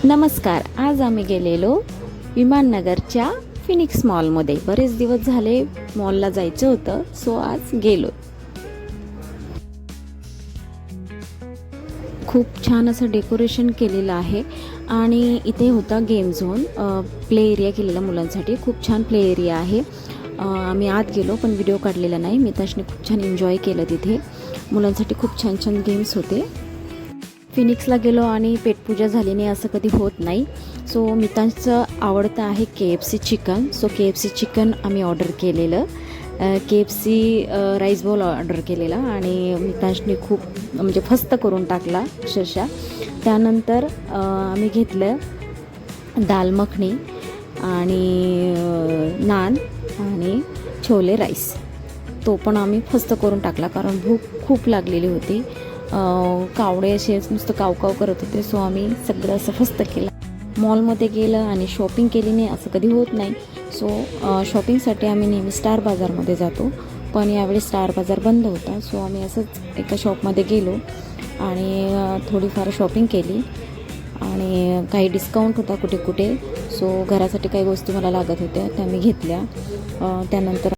नमस्कार. आज आम्ही गेलेलो विमाननगरच्या फिनिक्स मॉलमध्ये. बरेच दिवस झाले मॉलला जायचं होतं, सो आज गेलो. खूप छान असं डेकोरेशन केलेलं आहे आणि इथे होता गेम झोन, प्ले एरिया केलेला मुलांसाठी. खूप छान प्ले एरिया आहे. आम्ही आत गेलो पण व्हिडिओ काढलेला नाही. मिताशने खूप छान एन्जॉय केलं. तिथे मुलांसाठी खूप छान छान गेम्स होते. फिनिक्सला गेलो आणि पेटपूजा झाली नाही असं कधी होत नाही. सो मितांचं आवडतं आहे KFC chicken. So KFC chicken आम्ही ऑर्डर केलेलं. KFC राईस बॉल ऑर्डर केलेला आणि मितांशने खूप म्हणजे फस्त करून टाकला अक्षरशः. त्यानंतर आम्ही घेतलं दाल मखनी आणि नान आणि छोले राईस. तो पण आम्ही फस्त करून टाकला कारण भूक खूप लागलेली होती. कावडे असे नुसतं कावकाव करत होते. सो आम्ही सगळं असं फस्त केलं. मॉलमध्ये गेलं आणि शॉपिंग केली नाही असं कधी होत नाही. सो शॉपिंगसाठी आम्ही नेहमी स्टार बाजारमध्ये जातो, पण यावेळी स्टार बाजार बंद होता. सो आम्ही असंच एका शॉपमध्ये गेलो आणि थोडीफार शॉपिंग केली आणि काही डिस्काउंट होता कुठे कुठे. सो घरासाठी काही वस्तू मला लागत होत्या त्या मी घेतल्या. त्यानंतर